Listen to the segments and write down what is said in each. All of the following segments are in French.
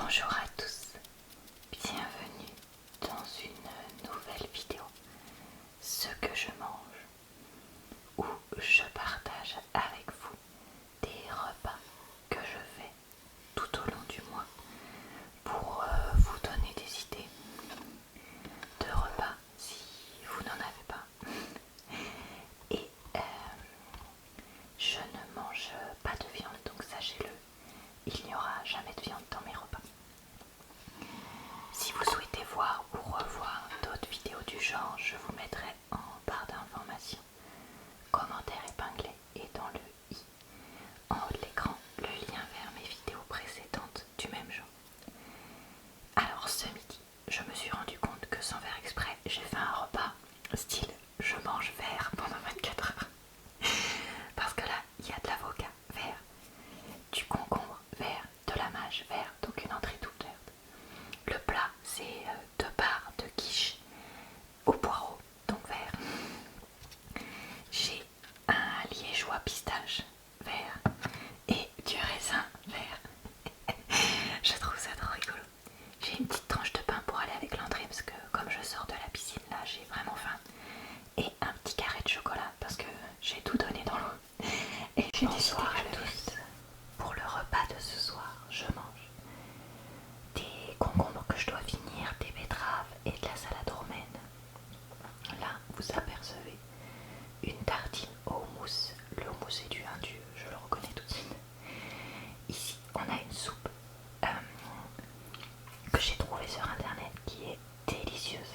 Bonjour à tous, bienvenue dans une nouvelle vidéo, ce que je mange, où je partage avec vous des repas que je fais tout au long du mois pour vous donner des idées de repas si vous n'en avez pas. Et je ne mange pas de viande, donc sachez-le, il n'y aura jamais de viande dans mes repas. Si vous souhaitez voir ou revoir d'autres vidéos du genre, je vous mettrai en barre d'informations, commentaire épinglé et dans le i en haut de l'écran le lien vers mes vidéos précédentes du même genre. Alors ce midi, je me suis rendu compte que sans faire exprès, j'ai fait un repas style je mange vert pendant 24 heures. Parce que là, il y a de l'avocat vert, du concombre vert, de la mâche vert, donc une entrée toute verte. Le plat, c'est 2 barres de quiche au poireau, donc vert. J'ai un liégeois pistache vert et du raisin vert. Je trouve ça trop rigolo. J'ai une petite tranche de pain pour aller avec l'entrée parce que comme je sors de la piscine là, j'ai vraiment faim. Et un petit carré de chocolat parce que j'ai tout donné dans l'eau. Et j'ai bonsoir à tous. Pour le repas de ce soir, je mange des concombres que je dois finir, des betteraves et de la salade romaine. Là, vous apercevez une tartine au houmous. Le houmous est du Hindu, je le reconnais tout de suite. Ici, on a une soupe que j'ai trouvée sur internet qui est délicieuse.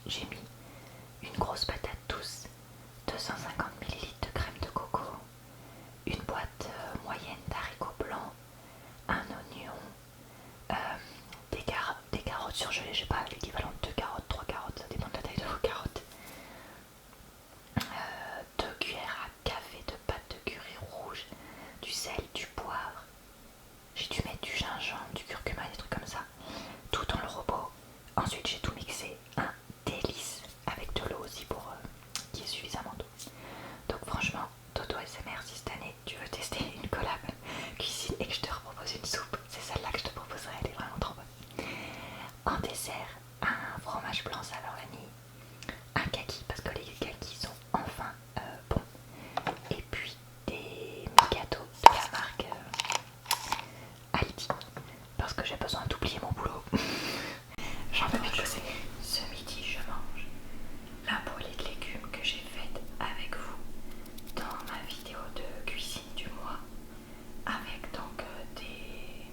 J'ai mis une grosse patate douce, 250 ml de crème de coco, une boîte moyenne d'haricots blancs, un oignon, des carottes surgelées, je sais pas, l'équivalent de 2 carottes, 3 carottes, ça dépend de la taille de vos carottes, 2 cuillères à café de pâte de curry rouge, du sel, du poivre, j'ai dû mettre du gingembre, du curcuma, des trucs comme ça, tout dans le robot. Ensuite j'ai tout mixé, un délice, avec de l'eau aussi pour qu'il y ait suffisamment d'eau. Donc franchement, Toto SMR, si cette année tu veux tester une collab cuisine et que je te repropose une soupe, c'est celle-là que je te proposerai, elle est vraiment trop bonne. En dessert, un fromage blanc saveur vanille, un kaki parce que les kakis sont enfin bons, et puis des gâteaux de la marque Aldi parce que j'ai besoin d'oublier mon boulot. J'en peux plus bosser. Ce midi, je mange la poêlée de légumes que j'ai faite avec vous dans ma vidéo de cuisine du mois, avec donc des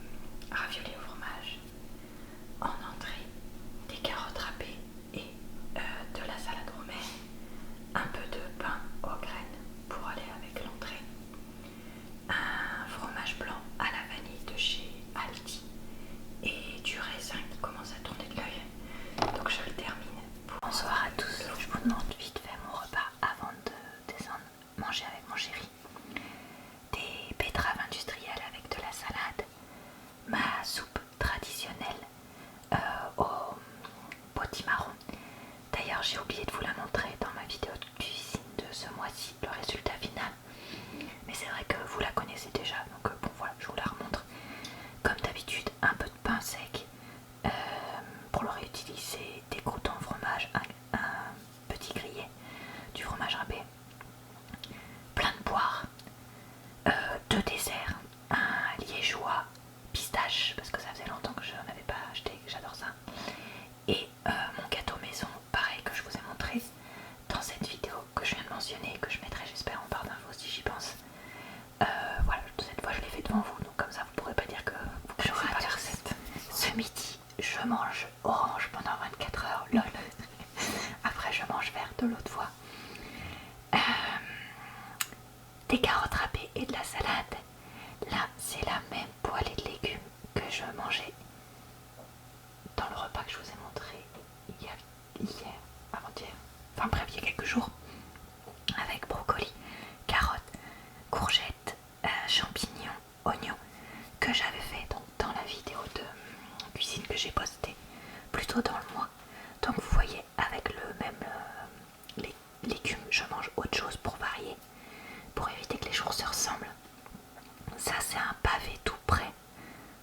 raviolis au fromage en entrée, des carottes râpées et de la salade romaine, un peu de pain aux graines pour aller avec l'entrée, un fromage blanc à la vanille de chez Aldi et du raisin qui commence à tourner de l'œil. Donc je le termine. Bonsoir à tous, je vous demande vite fait mon repas avant de descendre manger avec mon chéri. Des betteraves industrielles avec de la salade, ma soupe traditionnelle au potimarron. D'ailleurs j'ai oublié de vous la montrer dans ma vidéo de cuisine de ce mois-ci, le résultat final. Mais c'est vrai que vous la connaissez déjà, donc bon voilà, je vous la remontre. Comme d'habitude, un peu de pain sec pour le réutiliser, des croûtons au fromage, un petit grillé, du fromage râpé, plein de poires, 2 desserts, un liégeois pistache parce que ça faisait longtemps que je n'en avais pas acheté, j'adore ça, et mon gâteau maison, pareil que je vous ai montré dans cette vidéo que je viens de mentionner et que je mettrai j'espère en barre d'infos si j'y pense. Voilà, cette fois je l'ai fait devant vous, donc comme ça vous pourrez pas dire que vous connaissez pas la recette. Ce midi, je mange orange pendant 24 heures, lol. Après je mange vert de l'autre fois. Des carottes râpées et de la salade. Là, c'est la même poêlée de légumes que je mangeais dans le repas que je vous ai montré hier, avant-hier, enfin bref, il y a quelques jours, avec brocoli, carottes, courgettes, champignons, oignons, que j'avais fait donc dans la vidéo de cuisine que j'ai postée plus tôt dans le mois. Donc vous voyez, avec le même les légumes, je mange autre chose pour varier, pour éviter que les jours se ressemblent. Ça c'est un pavé tout prêt,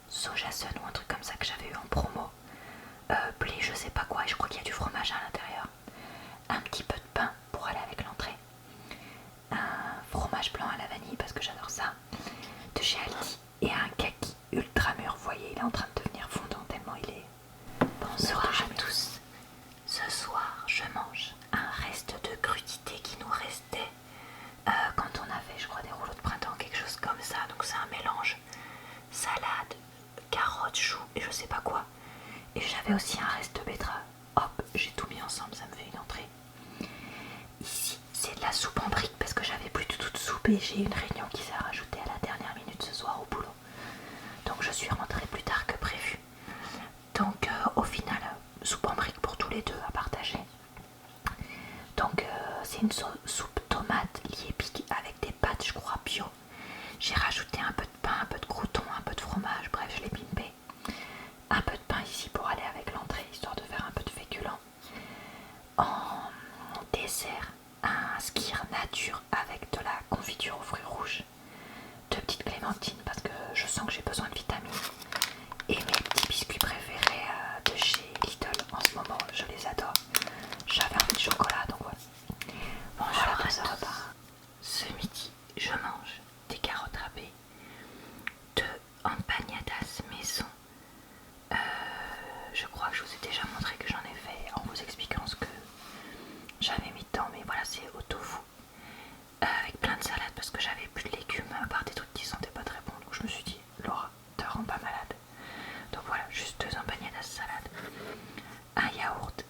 sojason ou un truc comme ça que choux et je sais pas quoi. Et j'avais aussi un reste de betterave. Hop, j'ai tout mis ensemble, ça me fait une entrée. Ici, c'est de la soupe en briques parce que j'avais plus du tout de soupe et j'ai une réunion qui s'est rajoutée à la dernière minute ce soir au boulot. Donc je suis rentrée plus tard que prévu. Donc au final, soupe en briques pour tous les deux à partager. Donc c'est une soupe tomate liépique avec des pâtes, je crois, bio. J'ai rajouté un peu de pain, un peu de crouton, un peu de fromage, bref, je l'ai pimpé. Un peu de pain ici pour aller avec l'entrée, histoire de faire un peu de féculent. En dessert, un skyr nature avec de la confiture aux fruits rouges. 2 petites clémentines parce que je sens que j'ai besoin de vitamines. Et mes petits biscuits préférés de chez Lidl en ce moment, je les adore. J'avais envie de chocolat, donc voilà. Bonjour à ce repas. Ce midi, je mange des carottes râpées, 2 empanadas maison. Je crois que je vous ai déjà montré que j'en ai fait en vous expliquant ce que j'avais mis dedans, mais voilà, c'est au tofu. Avec plein de salades parce que j'avais plus de légumes à part des trucs qui sentaient pas très bons. Donc je me suis dit, Laura, te rends pas malade. Donc voilà, juste 2 empanadas salade. Un yaourt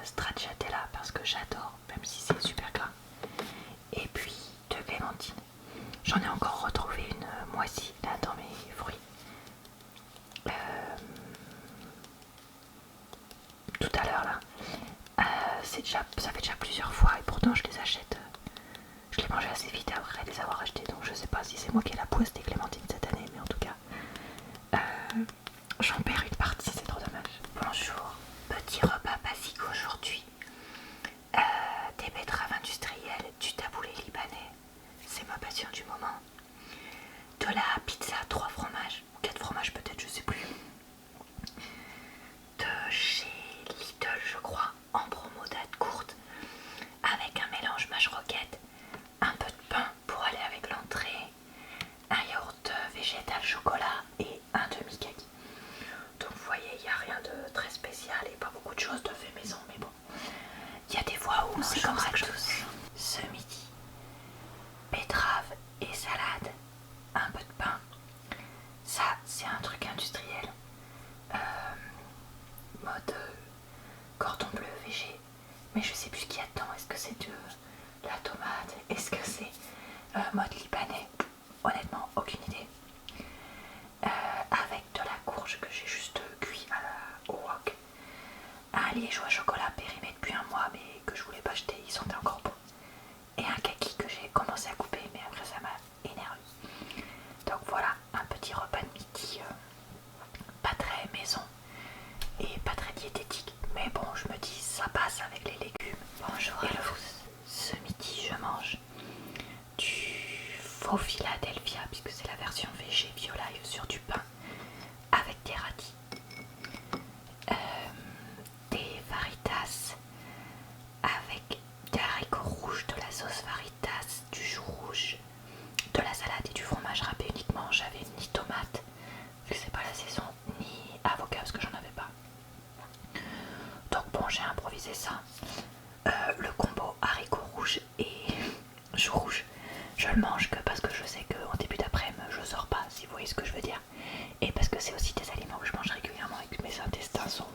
stracciatella parce que j'adore, même si c'est super gras. Et puis 2 clémentines. J'en ai encore retrouvé une moisie là dans mes fruits. Tout à l'heure là. Ça fait déjà plusieurs fois et pourtant je les achète. Je les mangeais assez vite après les avoir achetés, donc je sais pas si c'est moi qui ai la poisse des clémentines cette année, mais en tout cas, j'en perds une partie, c'est trop dommage. Bonjour, petit repas basique aujourd'hui. Des betteraves industrielles, du taboulé libanais, c'est ma passion du moment. De la pizza 3 fromages, ou 4 fromages peut-être, je sais plus. De chez Lidl, je crois, en promo date courte, avec un mélange mâche roquette, un peu de pain pour aller avec l'entrée, un yaourt végétal chocolat et un demi-kaki. Donc vous voyez, il n'y a rien de très spécial et pas beaucoup de choses de fait maison, mais bon, il y a des fois où c'est comme ça que je... Ce midi, betterave et salade, un peu de pain. Ça, c'est un truc industriel. Mode cordon bleu végé, mais je sais plus ce qu'il y a dedans. Est-ce que c'est de la tomate? Est-ce que c'est mode libanais? Honnêtement, aucune idée. Avec de la courge que j'ai juste cuit au wok. Un liégeois chocolat périmé depuis un mois, mais que je voulais pas acheter, il sentait encore bon. Et un kaki que j'ai commencé à couper, mais après ça m'a énervé. Donc voilà, un petit repas de midi, pas très maison et pas très diététique, mais bon, je me dis ça passe avec les légumes. Bonjour à tous. Ce midi, je mange du faux Philadelphia, puisque c'est la version végé Biolife sur du pain avec des radis, des faritas avec des haricots rouges, de la sauce faritas, du chou rouge, de la salade et du fromage râpé uniquement. J'avais ni tomate, vu que c'est pas la saison, ni avocat parce que j'en avais pas. Donc bon, j'ai improvisé ça. Le combo haricots rouges et chou rouge, je le mange que parce que je sais qu'en début d'après-midi je sors pas, si vous voyez ce que je veux dire. Et parce que c'est aussi des aliments que je mange régulièrement et que mes intestins sont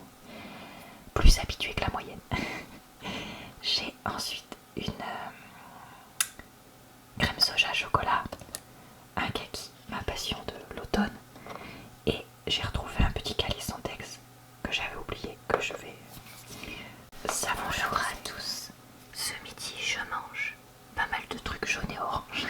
plus habitués que la moyenne. J'ai ensuite une crème soja chocolat, un kaki, ma passion de l'automne, et j'ai retrouvé un petit calice en Tex que j'avais oublié, que je vais... Ça, bonjour à tous. Ce midi, je mange pas mal de trucs jaunes et orange.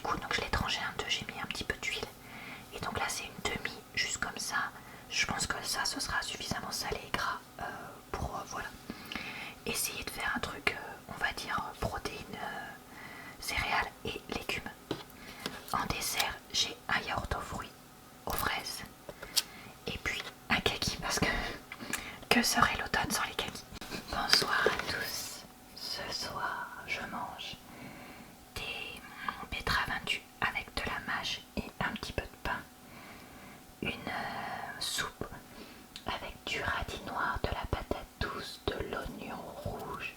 coup, donc je l'ai tranché un peu, j'ai mis un petit peu d'huile. Et donc là, c'est une demi, juste comme ça. Je pense que ça, ce sera suffisamment salé et gras pour, voilà. Essayer de faire un truc, on va dire, protéines, céréales et légumes. En dessert, j'ai un yaourt aux fruits, aux fraises. Et puis un kaki, parce que serait l'automne sans les kakis? Bonsoir à tous. Ce soir, je mange des betteraves indues avec de la mâche et un petit peu de pain. Une soupe avec du radis noir, de la patate douce, de l'oignon rouge,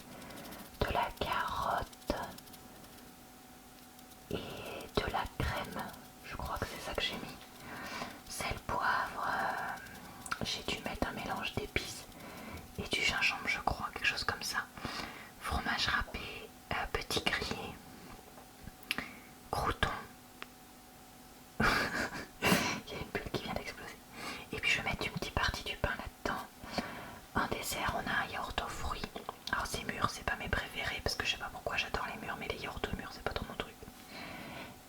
de la carotte et de la crème. Je crois que c'est ça que j'ai mis. Sel, poivre, j'ai dû mettre un mélange d'épices et du gingembre, je crois, quelque chose comme ça. Fromage râpé, petit grillé, croûton. Il y a une bulle qui vient d'exploser. Et puis je vais mettre une petite partie du pain là-dedans. En dessert, on a un yaourt aux fruits. Alors c'est mûr, c'est pas mes préférés parce que je sais pas pourquoi j'adore les mûrs, mais les yaourts mûrs c'est pas trop mon truc.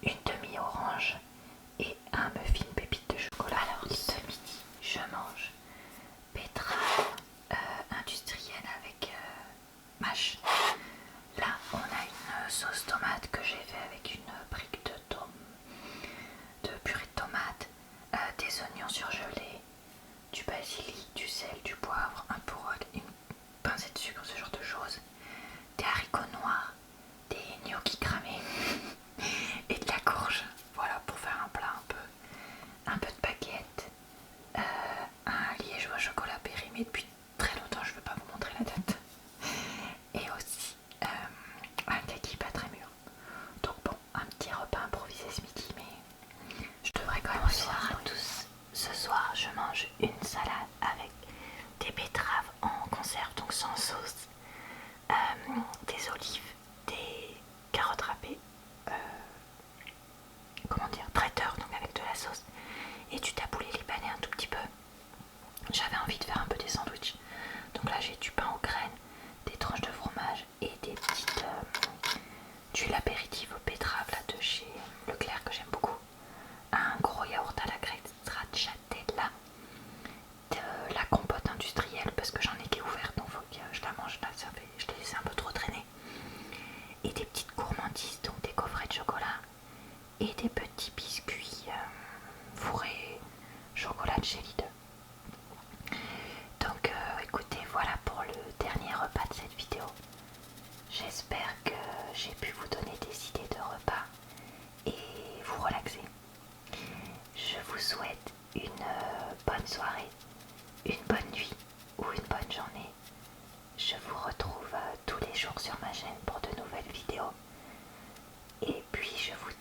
Une demi-orange et un muffin pépite de chocolat. Alors ce midi, je mange betterave industrielle avec mâche. Là, on a une sauce tomate que j'ai fait avec une brique de purée de tomate, des oignons surgelés, du basilic, du sel, du poivre, un poireau, une pincée de sucre, ce genre de choses, des haricots noirs, des gnocchis cramés et de la courge. Voilà, pour faire un plat un peu de baguette, un liégeois chocolat périmé. Depuis très longtemps, je ne veux pas vous montrer la tête. Et aussi un kaki pas très mûr. Donc bon, un petit repas improvisé ce midi, mais je devrais quand même. Bonsoir à tous. Ce soir, je mange une salade avec des betteraves en conserve, donc sans sauce, des olives, des carottes râpées, comment dire, traiteur, donc avec de la sauce, et du taboulé libanais un tout petit peu. J'avais envie de faire un peu des sandwichs, donc là j'ai du pain aux graines, des tranches de fromage et des petites d'huile apéritive aux betteraves là de chez Leclerc que j'aime beaucoup, un gros yaourt à la grecque stracciatella, de la compote industrielle parce que j'en ai qui est ouverte, donc faut que je la mange là, ça fait, je l'ai laissé un peu trop traîner, et des petites gourmandises, donc des coffrets de chocolat et des petits biscuits fourrés chocolat de chez Lidl. Donc écoutez, voilà pour le dernier repas de cette vidéo. J'espère que j'ai pu vous donner des idées de repas et vous relaxer. Je vous souhaite une bonne soirée, une bonne nuit ou une bonne journée. Je vous retrouve tous les jours sur ma chaîne pour de nouvelles vidéos. Et puis je vous